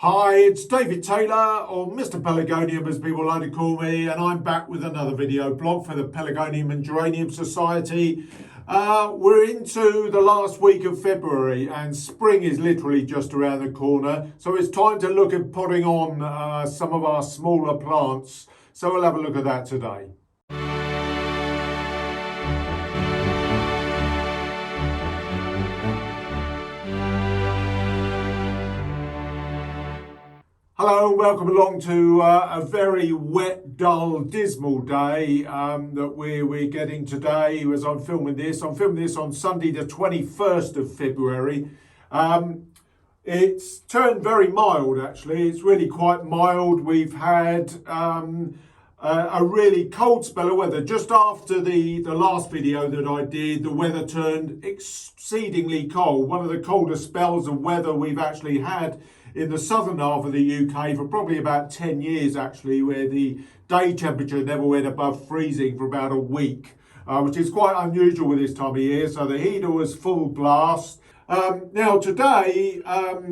Hi, it's David Taylor, or Mr Pelargonium as people like to call me, and I'm back with another video blog for the Pelargonium and Geranium Society. We're into the last week of February and spring is literally just around the corner, so it's time to look at potting on some of our smaller plants. So we'll have a look at that today. Hello and welcome along to a very wet, dull, dismal day that we're getting today as I'm filming this. I'm filming this on Sunday the 21st of February. It's turned very mild actually. It's really quite mild. We've had a really cold spell of weather. Just after the last video that I did, the weather turned exceedingly cold. One of the coldest spells of weather we've actually had in the southern half of the UK for probably about 10 years actually, where the day temperature never went above freezing for about a week, which is quite unusual with this time of year. So the heater was full blast. Now today,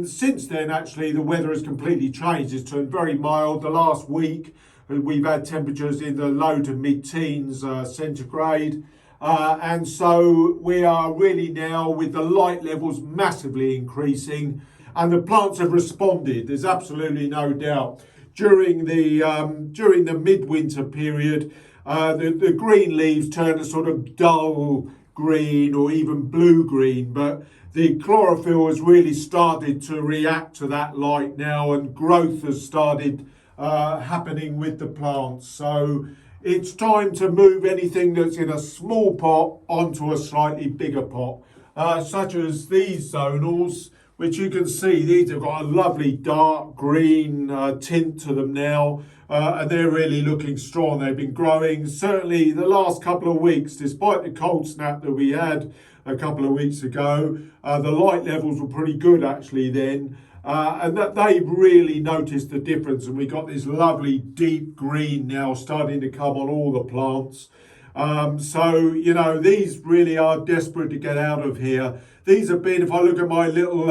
since then actually, the weather has completely changed. It's turned very mild. The last week we've had temperatures in the low to mid-teens centigrade. And so we are really now with the light levels massively increasing. And the plants have responded. There's absolutely no doubt. During the midwinter period, the green leaves turn a sort of dull green or even blue-green, but the chlorophyll has really started to react to that light now, and growth has started happening with the plants. So it's time to move anything that's in a small pot onto a slightly bigger pot, such as these zonals, which you can see, these have got a lovely dark green tint to them now, and they're really looking strong. They've been growing certainly the last couple of weeks, despite the cold snap that we had a couple of weeks ago. The light levels were pretty good actually then, and that they've really noticed the difference, and we got this lovely deep green now starting to come on all the plants. So, you know, these really are desperate to get out of here. These have been, if I look at my little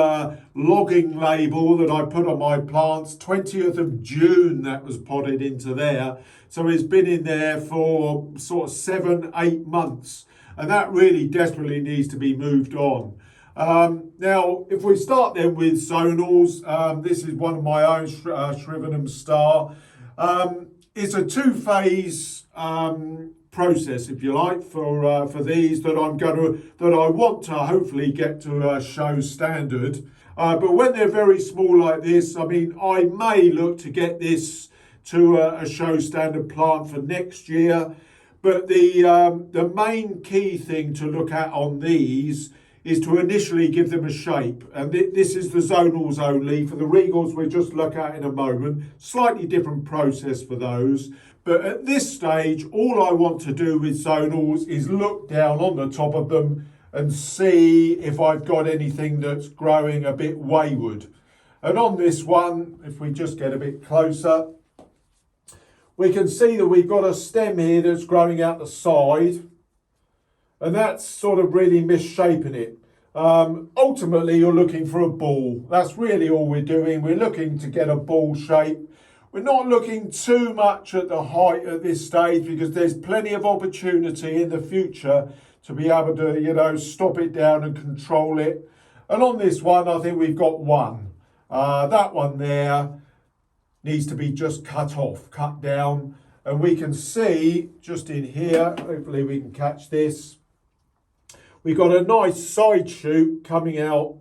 logging label that I put on my plants, 20th of June that was potted into there. So it's been in there for sort of 7-8 months. And that really desperately needs to be moved on. Now, if we start then with zonals, this is one of my own Shrivenham Star. It's a two-phase process, if you like, for these that I want to hopefully get to a show standard. But when they're very small like this, I mean, I may look to get this to a show standard plant for next year. But the main key thing to look at on these is to initially give them a shape. And this is the zonals only. For the regals, we'll just look at in a moment. Slightly different process for those. But at this stage, all I want to do with zonals is look down on the top of them and see if I've got anything that's growing a bit wayward. And on this one, if we just get a bit closer, we can see that we've got a stem here that's growing out the side. And that's sort of really misshapen it. Ultimately, you're looking for a ball. That's really all we're doing. We're looking to get a ball shape. We're not looking too much at the height at this stage because there's plenty of opportunity in the future to be able to, you know, stop it down and control it. And on this one, I think we've got one. That one there needs to be just cut off, cut down. And we can see just in here, hopefully we can catch this. We've got a nice side shoot coming out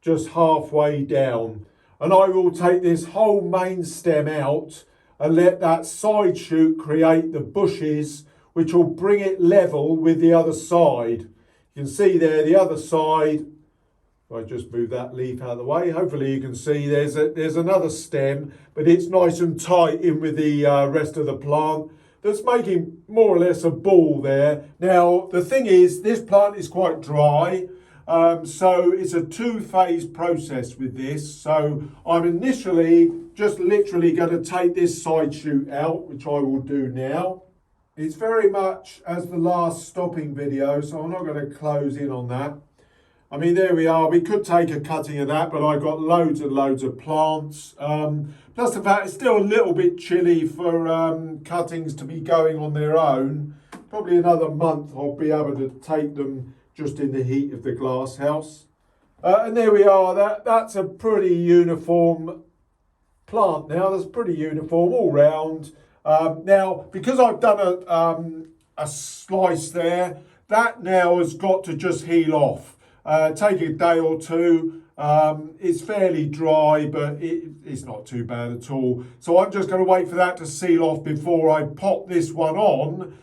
just halfway down. And I will take this whole main stem out and let that side shoot create the bushes, which will bring it level with the other side. You can see there, the other side. If I just move that leaf out of the way, hopefully you can see there's another stem, but it's nice and tight in with the rest of the plant. That's making more or less a ball there. Now, the thing is, this plant is quite dry. So it's a two-phase process with this. So I'm initially just literally going to take this side shoot out, which I will do now. It's very much as the last stopping video, so I'm not going to close in on that. I mean, there we are. We could take a cutting of that, but I got loads and loads of plants. Plus the fact it's still a little bit chilly for cuttings to be going on their own. Probably another month I'll be able to take them just in the heat of the glass house. And there we are. That's a pretty uniform plant now. That's pretty uniform all round. Now, because I've done a slice there, that now has got to just heal off. Take a day or two. It's fairly dry, but it's not too bad at all. So I'm just going to wait for that to seal off before I pop this one on,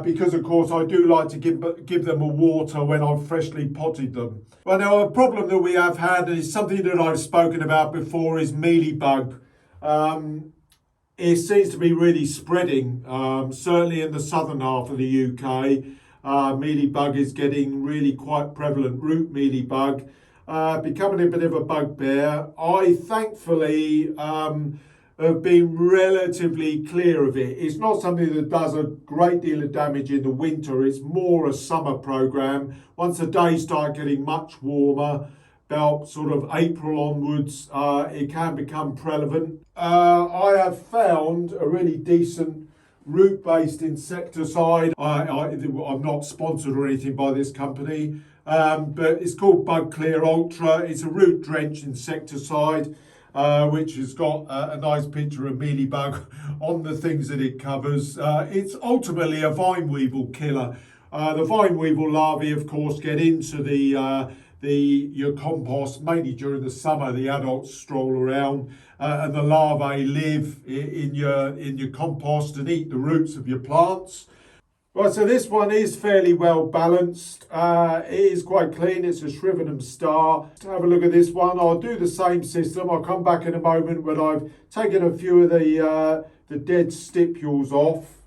because of course I do like to give them a water when I've freshly potted them. Well, now a problem that we have had, and it's something that I've spoken about before, is mealybug. It seems to be really spreading, certainly in the southern half of the UK. Mealybug is getting really quite prevalent, root mealybug, becoming a bit of a bugbear. I thankfully have been relatively clear of it. It's not something that does a great deal of damage in the winter. It's more a summer program. Once the days start getting much warmer, about sort of April onwards, it can become prevalent. I have found a really decent root-based insecticide. I'm not sponsored or anything by this company, but it's called Bug Clear Ultra. It's a root drench insecticide, which has got a nice picture of mealybug on the things that it covers. It's ultimately a vine weevil killer. The vine weevil larvae, of course, get into your compost mainly during the summer. The adults stroll around, and the larvae live in your compost and eat the roots of your plants. Right, so this one is fairly well balanced. It is quite clean. It's a Shrivenham Star. To have a look at this one, I'll do the same system. I'll come back in a moment when I've taken a few of the dead stipules off.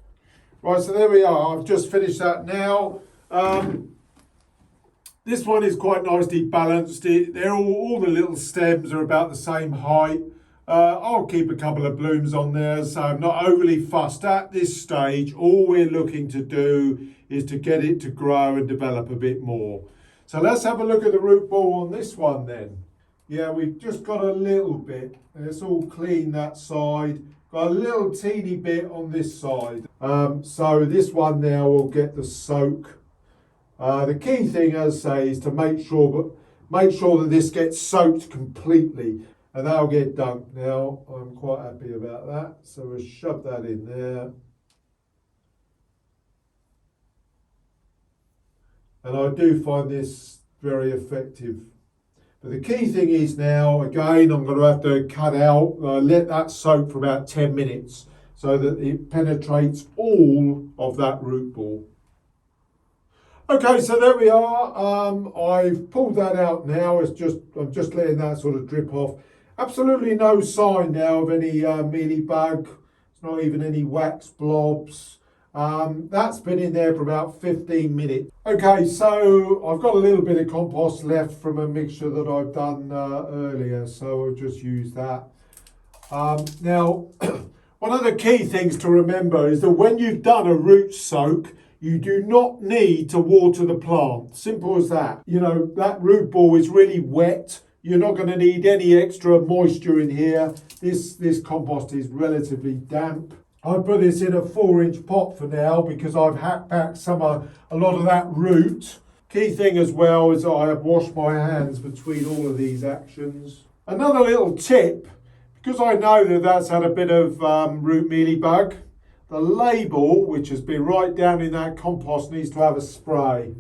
Right, so there we are. I've just finished that now. This one is quite nicely balanced. They're all the little stems are about the same height. I'll keep a couple of blooms on there, so I'm not overly fussed at this stage. All we're looking to do is to get it to grow and develop a bit more. So let's have a look at the root ball on this one then. Yeah, we've just got a little bit. It's all clean that side. Got a little teeny bit on this side. So this one now will get the soak. The key thing, as I say, is to make sure that this gets soaked completely, and that'll get dunked now. I'm quite happy about that. So we'll shove that in there. And I do find this very effective. But the key thing is now, again, I'm going to have to cut out, let that soak for about 10 minutes so that it penetrates all of that root ball. Okay, so there we are. I've pulled that out now. I'm just letting that sort of drip off. Absolutely no sign now of any mealybug. It's not even any wax blobs. That's been in there for about 15 minutes. Okay, so I've got a little bit of compost left from a mixture that I've done earlier, so I'll just use that. Now, one of the key things to remember is that when you've done a root soak, you do not need to water the plant. Simple as that. You know, that root ball is really wet. You're not going to need any extra moisture in here. This compost is relatively damp. I put this in a 4-inch pot for now because I've hacked back a lot of that root. Key thing as well is I have washed my hands between all of these actions. Another little tip, because I know that that's had a bit of root mealybug, the label, which has been right down in that compost, needs to have a spray.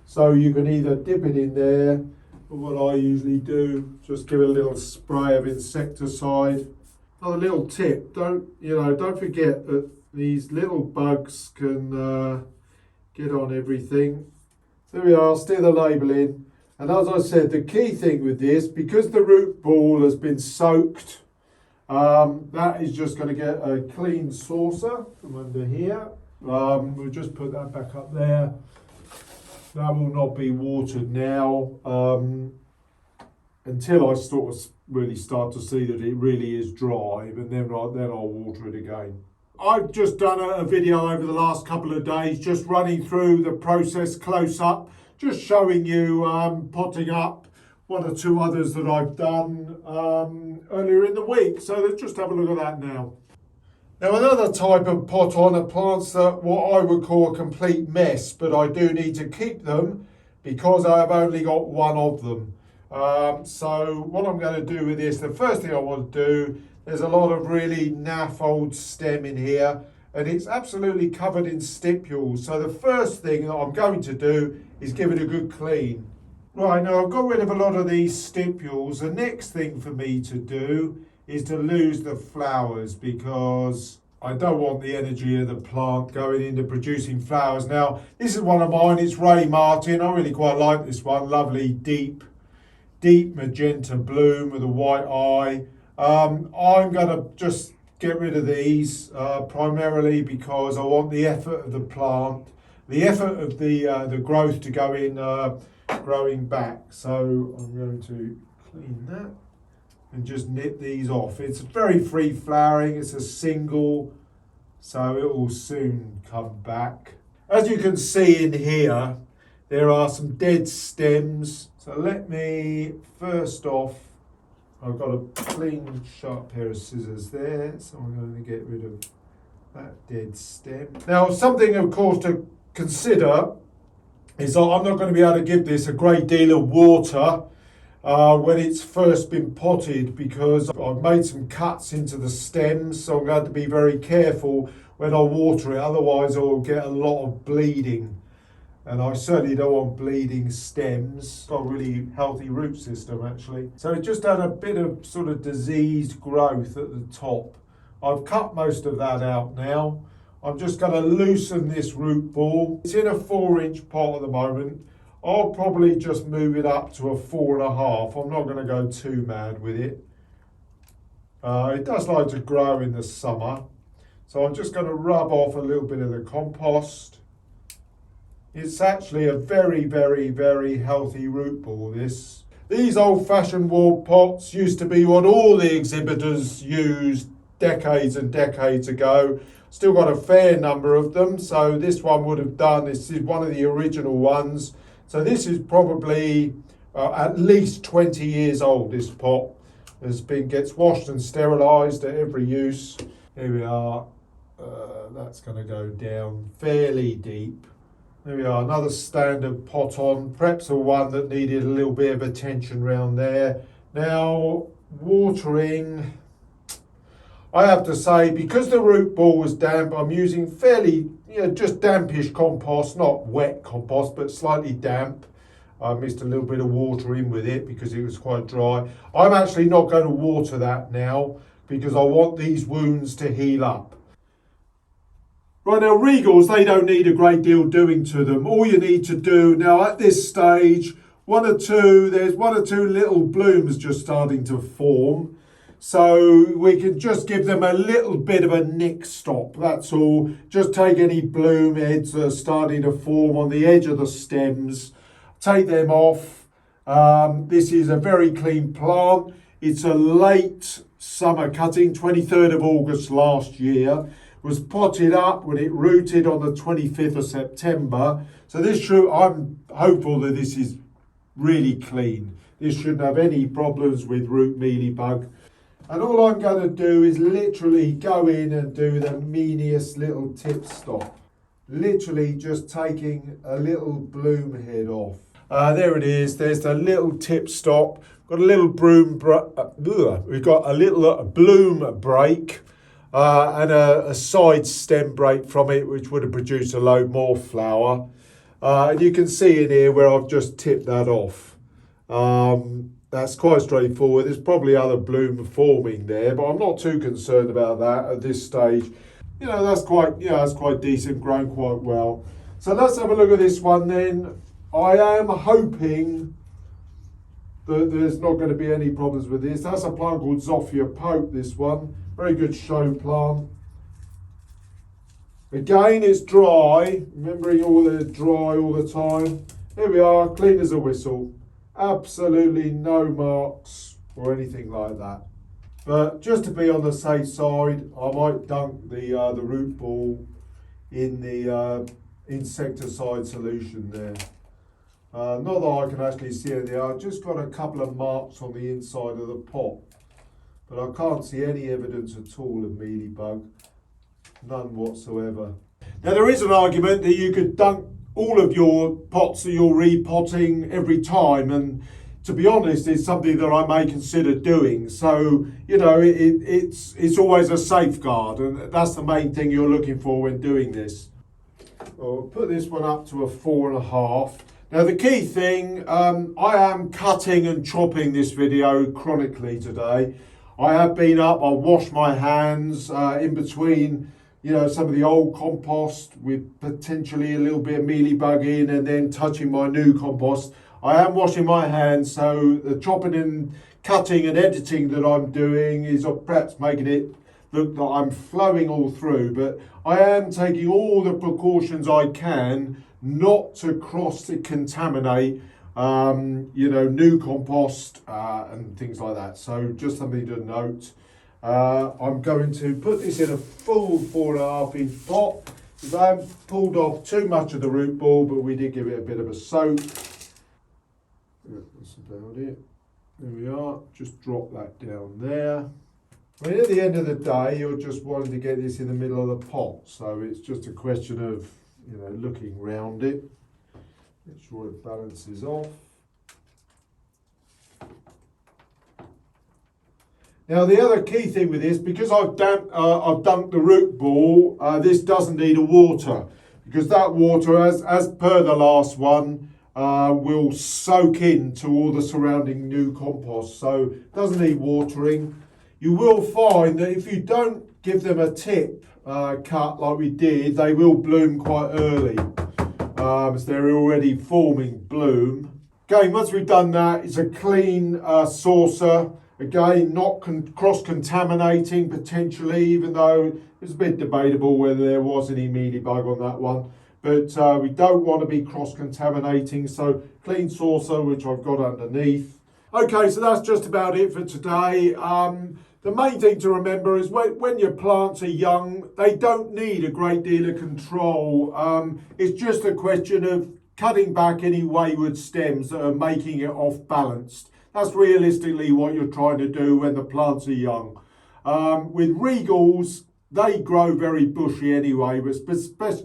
So you can either dip it in there, or what I usually do, just give it a little spray of insecticide. Another little tip, don't forget that these little bugs can get on everything. There we are, stick the label in. And as I said, the key thing with this, because the root ball has been soaked, that is just going to get a clean saucer from under here. We'll just put that back up there. That will not be watered now until I sort of really start to see that it really is dry, and then I'll water it again. I've just done a video over the last couple of days just running through the process close up, just showing you potting up one or two others that I've done earlier in the week. So let's just have a look at that now. Now another type of pot on are plants that what I would call a complete mess, but I do need to keep them because I have only got one of them. So what I'm going to do with this, the first thing I want to do, there's a lot of really naff old stem in here and it's absolutely covered in stipules. So the first thing that I'm going to do is give it a good clean. Right, now I've got rid of a lot of these stipules. The next thing for me to do is to lose the flowers because I don't want the energy of the plant going into producing flowers. Now, this is one of mine, it's Ray Martin. I really quite like this one. Lovely, deep magenta bloom with a white eye. I'm going to just get rid of these primarily because I want the effort of the plant, the effort of the growth to go in growing back. So I'm going to clean that and just nip these off. It's very free flowering, it's a single, so it will soon come back. As you can see in here, there are some dead stems. So let me, first off, I've got a clean, sharp pair of scissors there, so I'm going to get rid of that dead stem. Now, something, of course, to consider is that I'm not going to be able to give this a great deal of water when it's first been potted because I've made some cuts into the stems, so I'm going to be very careful when I water it, otherwise I'll get a lot of bleeding. And I certainly don't want bleeding stems. Got a really healthy root system actually. So it just had a bit of sort of diseased growth at the top. I've cut most of that out now. I'm just going to loosen this root ball. It's in a 4-inch pot at the moment. I'll probably just move it up to a 4.5. I'm not going to go too mad with it. It does like to grow in the summer. So I'm just going to rub off a little bit of the compost. It's actually a very, very, very healthy root ball, this. These old-fashioned wall pots used to be what all the exhibitors used decades and decades ago. Still got a fair number of them, so this one would have done. This is one of the original ones. So this is probably at least 20 years old, this pot. Gets washed and sterilised at every use. Here we are. That's going to go down fairly deep. There we are, another standard pot on. Perhaps the one that needed a little bit of attention around there. Now, watering, I have to say, because the root ball was damp, I'm using fairly, just dampish compost, not wet compost, but slightly damp. I mixed a little bit of water in with it because it was quite dry. I'm actually not going to water that now because I want these wounds to heal up. Right, now regals, they don't need a great deal doing to them. All you need to do now at this stage, there's one or two little blooms just starting to form. So we can just give them a little bit of a nick stop, that's all. Just take any bloom heads that are starting to form on the edge of the stems, take them off. This is a very clean plant. It's a late summer cutting, 23rd of August last year. Was potted up when it rooted on the 25th of September. So this I'm hopeful that this is really clean. This shouldn't have any problems with root mealybug. And all I'm going to do is literally go in and do the meaniest little tip stop. Literally just taking a little bloom head off. There it is. There's the little tip stop. Got a little we've got a little bloom break. And a side stem break from it, which would have produced a load more flower. And you can see in here where I've just tipped that off. That's quite straightforward. There's probably other bloom forming there, but I'm not too concerned about that at this stage. That's quite decent, grown quite well. So let's have a look at this one then. I am hoping that there's not going to be any problems with this. That's a plant called Zophia Pope, this one. Very good show plant. Again, it's dry. Remembering all the dry all the time. Here we are, clean as a whistle. Absolutely no marks or anything like that. But just to be on the safe side, I might dunk the root ball in the insecticide solution there. Not that I can actually see it there. I've just got a couple of marks on the inside of the pot, but I can't see any evidence at all of mealybug, none whatsoever. Now there is an argument that you could dunk all of your pots that you're repotting every time, and to be honest, it's something that I may consider doing. So, you know, it's always a safeguard, and that's the main thing you're looking for when doing this. I'll put this one up to a 4.5. Now the key thing, I am cutting and chopping this video chronically today. I have been up, I washed my hands in between, you know, some of the old compost with potentially a little bit of mealybug in, and then touching my new compost. I am washing my hands, so the chopping and cutting and editing that I'm doing is perhaps making it look like I'm flowing all through, but I am taking all the precautions I can not to cross-contaminate, you know, new compost and things like that. So just something to note. I'm going to put this in a full 4.5-inch pot, because I haven't pulled off too much of the root ball, but we did give it a bit of a soak. That's about it. There we are. Just drop that down there. I mean, at the end of the day, you're just wanting to get this in the middle of the pot, so it's just a question of, you know, looking round it, make sure it balances off. Now the other key thing with this, because I've dunked the root ball, this doesn't need a water, because that water, as per the last one, will soak into all the surrounding new compost, so it doesn't need watering. You will find that if you don't give them a tip cut like we did, they will bloom quite early, as they're already forming bloom. Again, once we've done that, it's a clean saucer. Again, not cross-contaminating potentially, even though it's a bit debatable whether there was any mealybug on that one. But we don't want to be cross-contaminating, so clean saucer, which I've got underneath. Okay, so that's just about it for today. The main thing to remember is when your plants are young, they don't need a great deal of control. It's just a question of cutting back any wayward stems that are making it off-balanced. That's realistically what you're trying to do when the plants are young. With regals, they grow very bushy anyway, but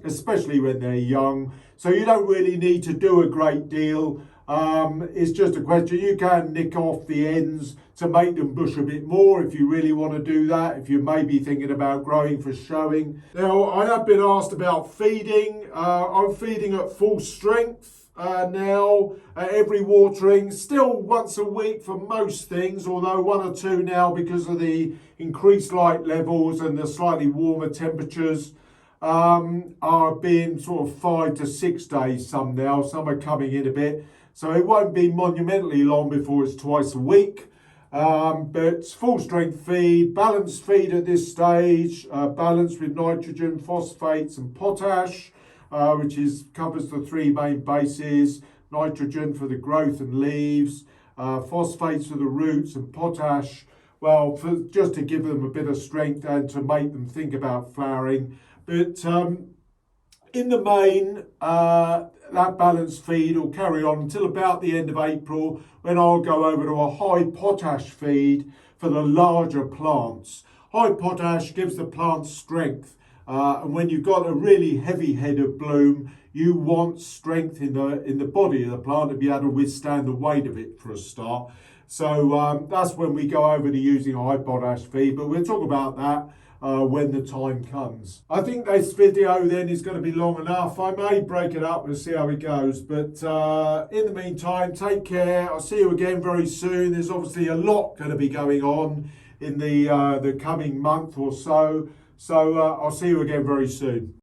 especially when they're young. So you don't really need to do a great deal. It's just a question. You can nick off the ends to make them bush a bit more if you really want to do that, if you may be thinking about growing for showing. Now, I have been asked about feeding. I'm feeding at full strength now at every watering, still once a week for most things, although 1 or 2 now because of the increased light levels and the slightly warmer temperatures are being sort of 5 to 6 days some now. Some are coming in a bit. So it won't be monumentally long before it's twice a week. But full strength feed, balanced feed at this stage, balanced with nitrogen, phosphates and potash, which covers the 3 main bases: nitrogen for the growth and leaves, phosphates for the roots, and potash, well, just to give them a bit of strength and to make them think about flowering. But in the main, that balanced feed will carry on until about the end of April, when I'll go over to a high potash feed for the larger plants. High potash gives the plants strength, and when you've got a really heavy head of bloom, you want strength in the body of the plant to be able to withstand the weight of it for a start. So that's when we go over to using a high potash feed, but we'll talk about that when the time comes. I think this video then is going to be long enough. I may break it up and see how it goes, but in the meantime, take care. I'll see you again very soon. There's obviously a lot going to be going on in the coming month or so, so I'll see you again very soon.